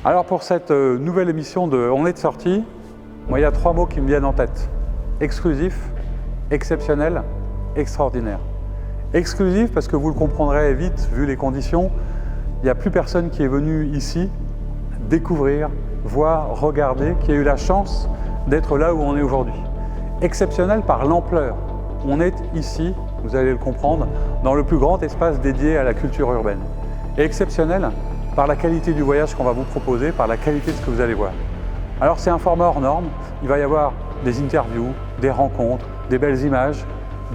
Alors pour cette nouvelle émission de On est de sortie, moi il y a 3 mots qui me viennent en tête. Exclusif, exceptionnel, extraordinaire. Exclusif parce que vous le comprendrez vite vu les conditions, il n'y a plus personne qui est venu ici découvrir, voir, regarder, qui a eu la chance d'être là où on est aujourd'hui. Exceptionnel par l'ampleur. On est ici, vous allez le comprendre, dans le plus grand espace dédié à la culture urbaine. Et exceptionnel par la qualité du voyage qu'on va vous proposer, par la qualité de ce que vous allez voir. Alors c'est un format hors norme, il va y avoir des interviews, des rencontres, des belles images,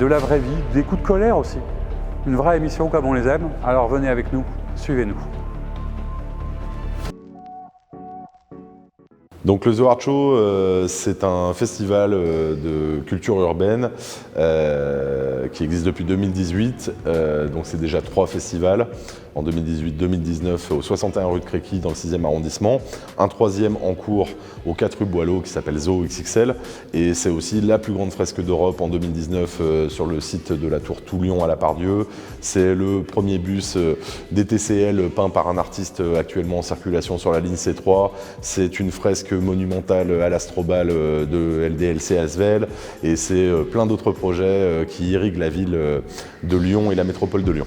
de la vraie vie, des coups de colère aussi. Une vraie émission comme on les aime, alors venez avec nous, suivez-nous. Donc le Zoo Art Show, c'est un festival de culture urbaine qui existe depuis 2018. Donc c'est déjà 3 festivals, en 2018-2019 au 61 rue de Créqui dans le 6e arrondissement. Un 3e en cours au 4 rue Boileau qui s'appelle Zoo XXL. Et c'est aussi la plus grande fresque d'Europe en 2019 sur le site de la Tour Toulion à la Part-Dieu. C'est le premier bus des TCL peint par un artiste actuellement en circulation sur la ligne C3. C'est une fresque monumentale à l'Astrobal de LDLC Asvel et c'est plein d'autres projets qui irriguent la ville de Lyon et la métropole de Lyon.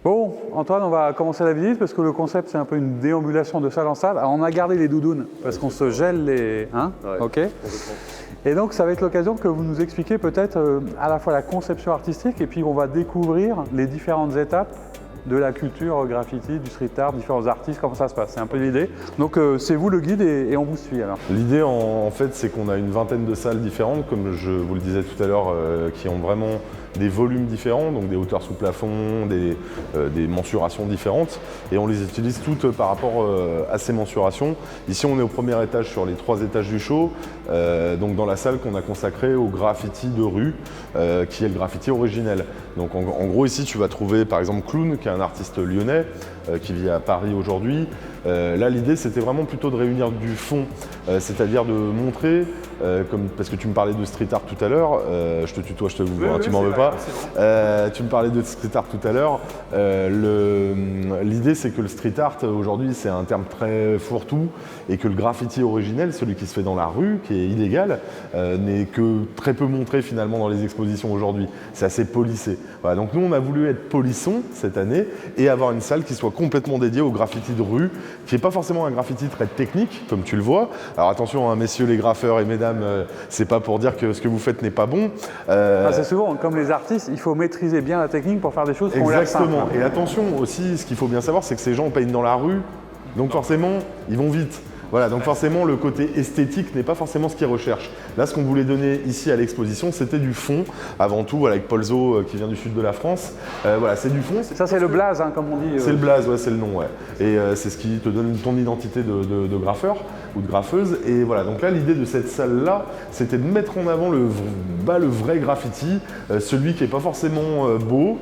Bon, Antoine, on va commencer la visite parce que le concept c'est un peu une déambulation de salle en salle. Alors, on a gardé les doudounes parce qu'on se gèle les... Hein, ouais, ok. Et donc ça va être l'occasion que vous nous expliquiez peut-être à la fois la conception artistique et puis on va découvrir les différentes étapes de la culture graffiti, du street art, différents artistes, comment ça se passe. C'est un peu l'idée. Donc c'est vous le guide et on vous suit alors. L'idée en fait c'est qu'on a une vingtaine de salles différentes, comme je vous le disais tout à l'heure, qui ont vraiment des volumes différents, donc des hauteurs sous plafond, des mensurations différentes, et on les utilise toutes par rapport à ces mensurations. Ici on est au premier étage sur les 3 étages du show, donc dans la salle qu'on a consacrée au graffiti de rue, qui est le graffiti originel. Donc en gros ici tu vas trouver par exemple Clown, qui est un artiste lyonnais qui vit à Paris aujourd'hui. Là l'idée c'était vraiment plutôt de réunir du fond, c'est-à-dire de montrer, parce que tu me parlais de street art tout à l'heure, je te tutoie, je te vous vois, tu m'en veux pas. Tu me parlais de street art tout à l'heure. L'idée c'est que le street art aujourd'hui c'est un terme très fourre-tout et que le graffiti originel, celui qui se fait dans la rue, qui est illégal, n'est que très peu montré finalement dans les expositions aujourd'hui. C'est assez polissé. Voilà, donc nous on a voulu être polisson cette année et avoir une salle qui soit complètement dédiée au graffiti de rue, qui n'est pas forcément un graffiti très technique comme tu le vois. Alors attention hein, messieurs les graffeurs et mesdames, c'est pas pour dire que ce que vous faites n'est pas bon. C'est souvent comme les artistes, il faut maîtriser bien la technique pour faire des choses qu'on l'air simple. Exactement. Et attention aussi, ce qu'il faut bien savoir, c'est que ces gens peignent dans la rue, donc forcément, ils vont vite. Voilà, donc forcément, le côté esthétique n'est pas forcément ce qu'ils recherchent. Là, ce qu'on voulait donner ici à l'exposition, c'était du fond. Avant tout, voilà, avec Paul Zo, qui vient du sud de la France. Voilà, c'est du fond. Ça, c'est le blaze, hein, comme on dit. C'est le blaze, ouais, c'est le nom, ouais. Et c'est ce qui te donne ton identité de graffeur ou de graffeuse. Et voilà, donc là, l'idée de cette salle-là, c'était de mettre en avant le vrai graffiti, celui qui n'est pas forcément beau,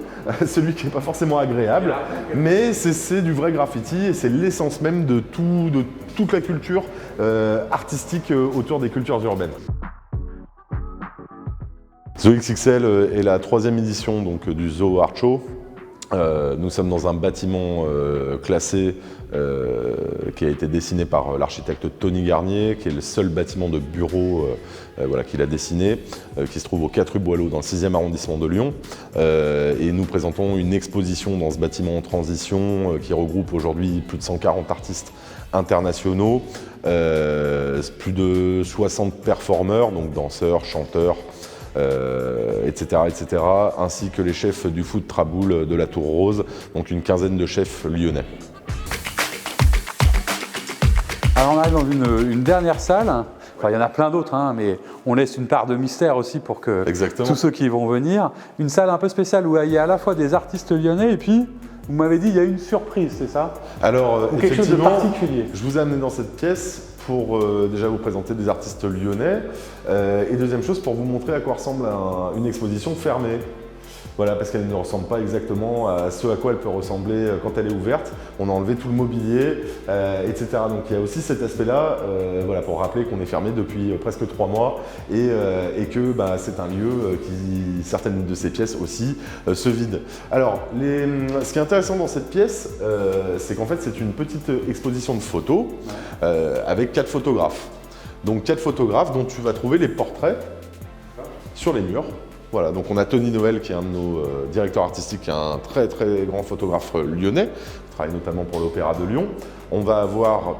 celui qui n'est pas forcément agréable, mais c'est du vrai graffiti et c'est l'essence même de toute la culture artistique autour des cultures urbaines. Zoo XXL est la 3e édition donc, du Zoo Art Show. Nous sommes dans un bâtiment classé qui a été dessiné par l'architecte Tony Garnier, qui est le seul bâtiment de bureau voilà, qu'il a dessiné, qui se trouve au 4 rue Boileau dans le 6e arrondissement de Lyon. Et nous présentons une exposition dans ce bâtiment en transition qui regroupe aujourd'hui plus de 140 artistes internationaux, plus de 60 performeurs, donc danseurs, chanteurs, etc., etc., ainsi que les chefs du foot Traboul de la Tour Rose, donc une quinzaine de chefs lyonnais. Alors on arrive dans une dernière salle, enfin il y en a plein d'autres, hein, mais on laisse une part de mystère aussi pour que tous ceux qui vont venir. Une salle un peu spéciale où il y a à la fois des artistes lyonnais et puis, vous m'avez dit, il y a une surprise, c'est ça? Alors, ou quelque chose de particulier. Je vous ai amené dans cette pièce pour déjà vous présenter des artistes lyonnais et deuxième chose pour vous montrer à quoi ressemble une exposition fermée. Voilà, parce qu'elle ne ressemble pas exactement à ce à quoi elle peut ressembler quand elle est ouverte. On a enlevé tout le mobilier, etc. Donc il y a aussi cet aspect-là, voilà, pour rappeler qu'on est fermé depuis presque 3 mois et que bah, c'est un lieu qui, certaines de ses pièces aussi, se vident. Alors, ce qui est intéressant dans cette pièce, c'est qu'en fait c'est une petite exposition de photos avec 4 photographes. Donc 4 photographes dont tu vas trouver les portraits sur les murs. Voilà, donc on a Tony Noël qui est un de nos directeurs artistiques, qui est un très très grand photographe lyonnais, qui travaille notamment pour l'Opéra de Lyon. On va avoir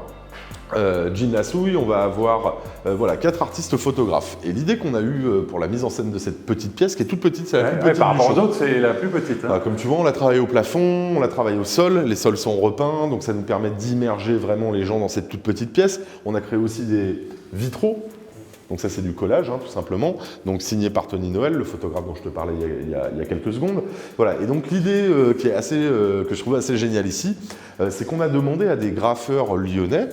Jean Lassouille, on va avoir voilà, 4 artistes photographes. Et l'idée qu'on a eue pour la mise en scène de cette petite pièce, qui est toute petite, c'est la plus petite. Par rapport aux autres, c'est la plus petite. Hein. Voilà, comme tu vois, on l'a travaillé au plafond, on l'a travaillé au sol, les sols sont repeints, donc ça nous permet d'immerger vraiment les gens dans cette toute petite pièce. On a créé aussi des vitraux. Donc ça c'est du collage tout simplement, donc signé par Tony Noël, le photographe dont je te parlais il y a quelques secondes. Voilà, et donc l'idée qui est que je trouve assez géniale ici, c'est qu'on a demandé à des graffeurs lyonnais,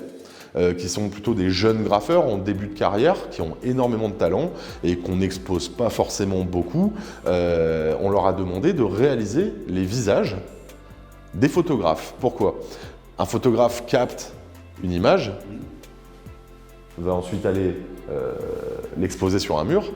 qui sont plutôt des jeunes graffeurs en début de carrière, qui ont énormément de talent et qu'on n'expose pas forcément beaucoup, on leur a demandé de réaliser les visages des photographes. Pourquoi ? Un photographe capte une image, va ensuite aller l'exposer sur un mur.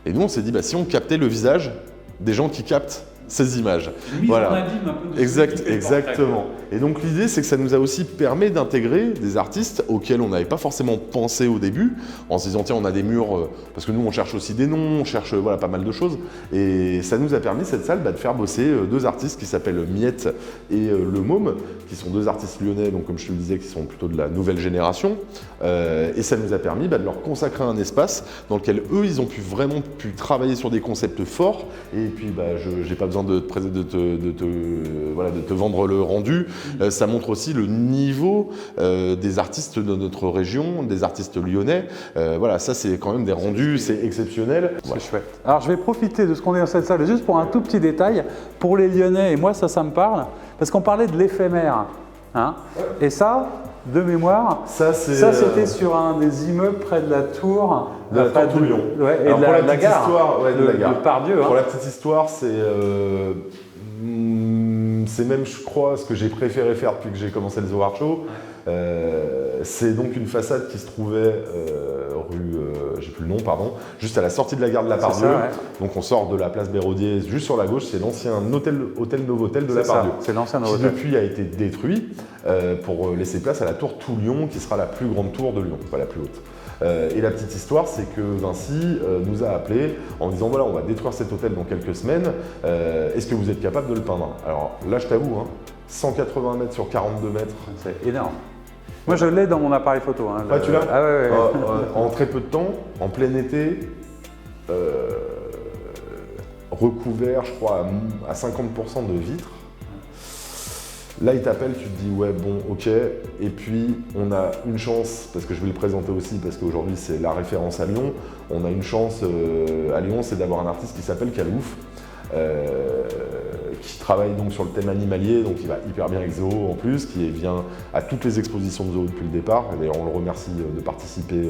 Et nous, on s'est dit, bah, si on captait le visage des gens qui captent ces images. Voilà. Un peu de exactement. Et donc l'idée, c'est que ça nous a aussi permis d'intégrer des artistes auxquels on n'avait pas forcément pensé au début, en se disant tiens, on a des murs, parce que nous on cherche aussi des noms, on cherche voilà, pas mal de choses. Et ça nous a permis, cette salle, de faire bosser 2 artistes qui s'appellent Miette et Le Môme, qui sont 2 artistes lyonnais, donc comme je te le disais, qui sont plutôt de la nouvelle génération. Et ça nous a permis de leur consacrer un espace dans lequel eux, ils ont vraiment pu travailler sur des concepts forts. Et puis je n'ai pas besoin de te vendre le rendu. Ça montre aussi le niveau des artistes de notre région, des artistes lyonnais. Voilà, ça c'est quand même des rendus, c'est exceptionnel. C'est chouette. Alors je vais profiter de ce qu'on est dans cette salle, juste pour un tout petit détail, pour les Lyonnais, et moi ça me parle, parce qu'on parlait de l'éphémère. Hein, et ça, de mémoire, ça c'était sur un des immeubles près de la tour de la Tour de Lyon. Ouais, et de la gare. De la gare. De Pardieu. Pour la petite histoire, c'est même, je crois, ce que j'ai préféré faire depuis que j'ai commencé le Zoo Art Show. C'est donc une façade qui se trouvait rue, j'ai plus le nom, pardon, juste à la sortie de la gare de la Pardieu. Ouais. Donc on sort de la place Béraudier, juste sur la gauche, c'est l'ancien hôtel Novotel de la Pardieu. C'est l'ancien Novotel. Qui depuis a été détruit pour laisser place à la tour Toulion, qui sera la plus grande tour de Lyon, pas la plus haute. Et la petite histoire, c'est que Vinci nous a appelés en disant voilà, on va détruire cet hôtel dans quelques semaines, est-ce que vous êtes capable de le peindre? Alors là, je t'avoue, 180 mètres sur 42 mètres. C'est énorme. Moi, je l'ai dans mon appareil photo. Hein, tu l'as? Ah ouais. En très peu de temps, en plein été, recouvert, je crois, à 50% de vitres. Là, il t'appelle, tu te dis ouais, bon, ok. Et puis, on a une chance, parce que je vais le présenter aussi, parce qu'aujourd'hui, c'est la référence à Lyon. On a une chance à Lyon, c'est d'avoir un artiste qui s'appelle Kalouf, qui travaille donc sur le thème animalier, donc il va hyper bien avec Zoho en plus, qui vient à toutes les expositions de Zoho depuis le départ. Et d'ailleurs, on le remercie de participer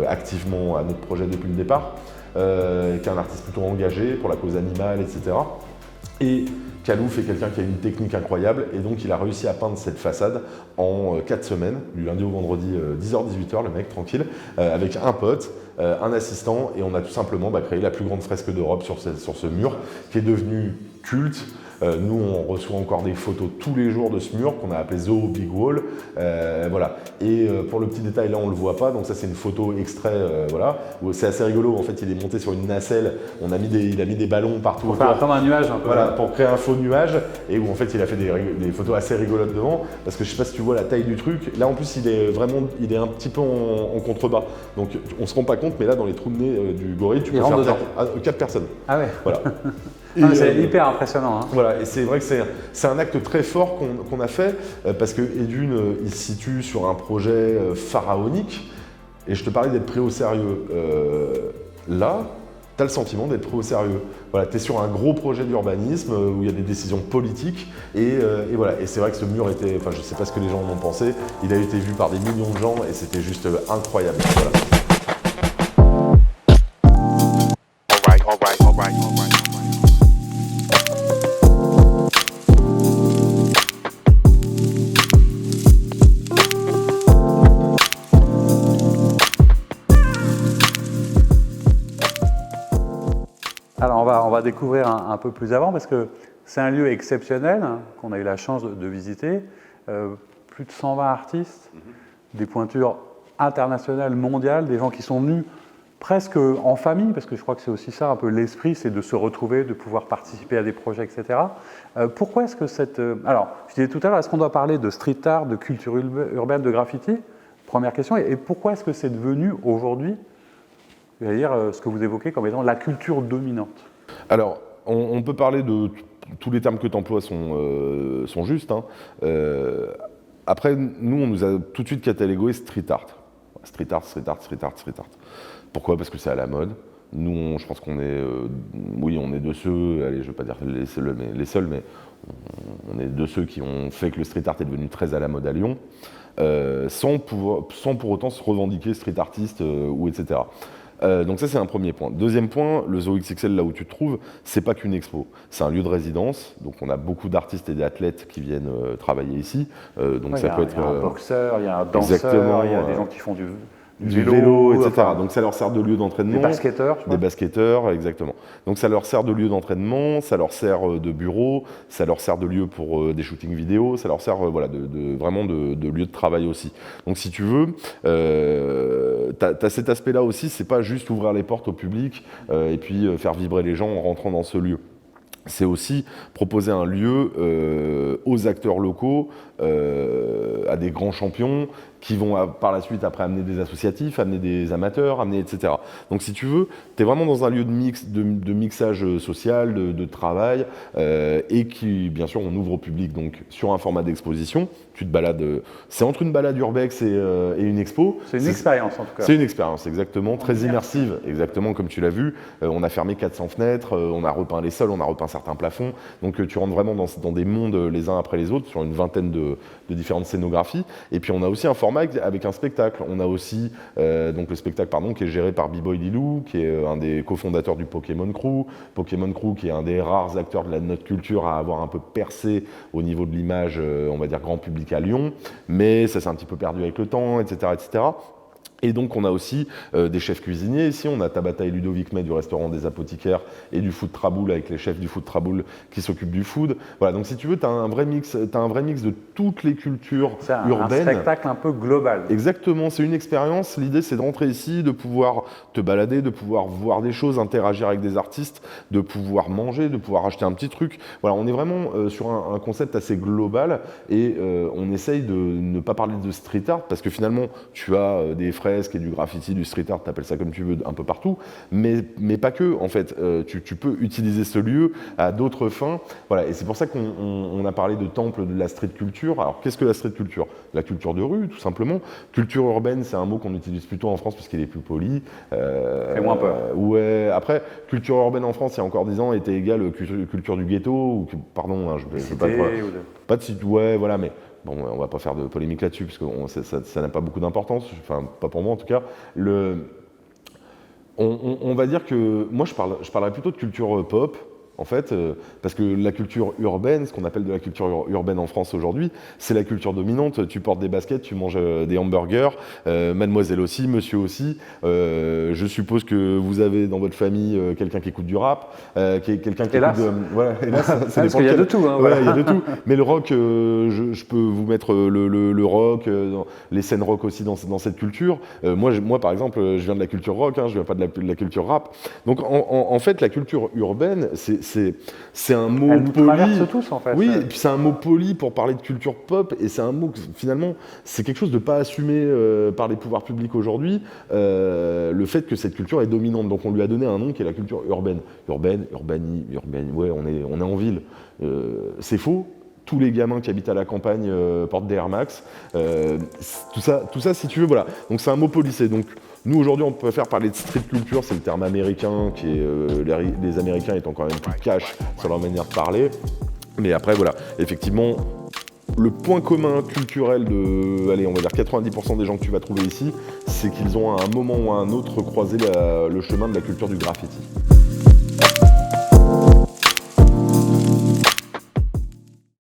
activement à notre projet depuis le départ, qui est un artiste plutôt engagé pour la cause animale, etc. Et Kalouf est quelqu'un qui a une technique incroyable et donc il a réussi à peindre cette façade en 4 semaines, du lundi au vendredi, 10h-18h, le mec, tranquille, avec un pote, un assistant, et on a tout simplement créé la plus grande fresque d'Europe sur ce mur qui est devenu culte. Nous, on reçoit encore des photos tous les jours de ce mur qu'on a appelé Zoho Big Wall. Voilà. Et pour le petit détail, là, on ne le voit pas. Donc ça, c'est une photo extrait. Voilà. C'est assez rigolo. En fait, il est monté sur une nacelle. Il a mis des ballons partout pour faire comme un nuage un peu. Voilà, pour créer un faux nuage. Et où en fait, il a fait des photos assez rigolotes devant. Parce que je ne sais pas si tu vois la taille du truc. Là, en plus, il est un petit peu en contrebas. Donc, on ne se rend pas compte, mais là, dans les trous de nez du gorille, tu peux faire 4 personnes. Ah ouais. Voilà. C'est hyper impressionnant. Hein. Voilà, et c'est vrai que c'est un acte très fort qu'on a fait parce que Edune, il se situe sur un projet pharaonique et je te parlais d'être pris au sérieux. Là, tu as le sentiment d'être pris au sérieux. Voilà, tu es sur un gros projet d'urbanisme où il y a des décisions politiques et voilà. Et c'est vrai que ce mur était, enfin je ne sais pas ce que les gens en ont pensé, il a été vu par des millions de gens et c'était juste incroyable. Voilà. on va découvrir un peu plus avant parce que c'est un lieu exceptionnel qu'on a eu la chance de visiter. Plus de 120 artistes, des pointures internationales, mondiales, des gens qui sont venus presque en famille, parce que je crois que c'est aussi ça un peu l'esprit, c'est de se retrouver, de pouvoir participer à des projets, etc. Pourquoi est-ce que cette... Alors, je disais tout à l'heure, est-ce qu'on doit parler de street art, de culture urbaine, de graffiti? Première question. Et pourquoi est-ce que c'est devenu aujourd'hui, j'allais dire, ce que vous évoquez comme étant la culture dominante? Alors, on peut parler de... Tous les termes que tu emploies sont justes. Hein. Après, nous, on nous a tout de suite catalogué street art. Street art, street art, street art, street art. Pourquoi? Parce que c'est à la mode. Nous, je pense qu'on est, oui, on est de ceux, allez, je ne vais pas dire les seuls, mais on est de ceux qui ont fait que le street art est devenu très à la mode à Lyon, sans pour autant se revendiquer street artiste ou etc. Donc ça, c'est un premier point. Deuxième point, le Zoo XXL, là où tu te trouves, c'est pas qu'une expo. C'est un lieu de résidence. Donc on a beaucoup d'artistes et d'athlètes qui viennent travailler ici. Donc Ouais, ça peut être... Il y a un boxeur, il y a un danseur, exactement, il y a des gens qui font du vélo, etc. Enfin, donc ça leur sert de lieu d'entraînement. des basketteurs, je crois. Des basketteurs, exactement. Donc ça leur sert de lieu d'entraînement, ça leur sert de bureau, ça leur sert de lieu pour des shootings vidéo, ça leur sert voilà, vraiment de lieu de travail aussi. Donc si tu veux, t'as cet aspect-là aussi, c'est pas juste ouvrir les portes au public et puis faire vibrer les gens en rentrant dans ce lieu. C'est aussi proposer un lieu aux acteurs locaux, à des grands champions, qui vont par la suite après amener des associatifs, amener des amateurs, amener etc. Donc si tu veux, tu es vraiment dans un lieu de mixage social, de travail, et qui, bien sûr, on ouvre au public donc sur un format d'exposition. Tu te balades, c'est entre une balade urbex et une expo. C'est une expérience en tout cas. C'est une expérience, exactement, très immersive, exactement comme tu l'as vu. On a fermé 400 fenêtres, on a repeint les sols, on a repeint certains plafonds. Donc tu rentres vraiment dans des mondes les uns après les autres, sur une vingtaine de différentes scénographies. Et puis on a aussi un format avec un spectacle. On a aussi donc le spectacle qui est géré par B-Boy Lilou, qui est un des cofondateurs du Pokémon Crew. Pokémon Crew qui est un des rares acteurs de notre culture à avoir un peu percé au niveau de l'image, on va dire grand public à Lyon. Mais ça s'est un petit peu perdu avec le temps, etc. etc. Et donc on a aussi des chefs cuisiniers ici, on a Tabata et Ludovic May du restaurant des Apothicaires et du Food Traboul avec les chefs du Food Traboul qui s'occupent du food. Voilà, donc si tu veux, tu as un vrai mix de toutes les cultures urbaines. C'est un spectacle un peu global. Exactement, c'est une expérience. L'idée c'est de rentrer ici, de pouvoir te balader, de pouvoir voir des choses, interagir avec des artistes, de pouvoir manger, de pouvoir acheter un petit truc. Voilà, on est vraiment sur un concept assez global et on essaye de ne pas parler de street art parce que finalement tu as des fresques et du graffiti, du street art, t'appelles ça comme tu veux, un peu partout, mais pas que, en fait. Tu peux utiliser ce lieu à d'autres fins. Voilà, et c'est pour ça qu'on a parlé de temple de la street culture. Alors, qu'est-ce que la street culture? La culture de rue, tout simplement. Culture urbaine, c'est un mot qu'on utilise plutôt en France parce qu'il est plus poli. Fait moins peur. Ouais, après, culture urbaine en France, il y a encore 10 ans, était égale culture du ghetto, ou, pardon, je ne veux pas de site, ouais, voilà, mais... Bon, on va pas faire de polémique là-dessus, parce que ça n'a pas beaucoup d'importance, enfin, pas pour moi en tout cas. On va dire que, moi je parlerais plutôt de culture pop, en fait, parce que la culture urbaine, ce qu'on appelle de la culture urbaine en France aujourd'hui, c'est la culture dominante. Tu portes des baskets, tu manges des hamburgers, mademoiselle aussi, monsieur aussi. Je suppose que vous avez dans votre famille quelqu'un qui écoute du rap, quelqu'un qui écoute de... Voilà, hélas, ça parce qu'il y a de tout. Hein, voilà, il y a de tout. Mais le rock, je peux vous mettre le rock, les scènes rock aussi dans cette culture. Moi, par exemple, je viens de la culture rock, hein, je viens pas de la culture rap. Donc, en fait, la culture urbaine, c'est un mot Elle nous poli. traverse tous, en fait. Oui, et puis c'est un mot poli pour parler de culture pop, et c'est un mot que finalement, c'est quelque chose de pas assumé par les pouvoirs publics aujourd'hui, le fait que cette culture est dominante. Donc on lui a donné un nom qui est la culture urbaine. Urbaine, ouais, on est en ville. C'est faux. Tous les gamins qui habitent à la campagne portent des Air Max. Tout ça, si tu veux, voilà. Donc c'est un mot policé. Donc nous, aujourd'hui, on préfère parler de street culture, c'est le terme américain, qui est les Américains étant quand même plus cash sur leur manière de parler. Mais après, voilà, effectivement, le point commun culturel de, allez, on va dire 90% des gens que tu vas trouver ici, c'est qu'ils ont à un moment ou à un autre croisé le chemin de la culture du graffiti.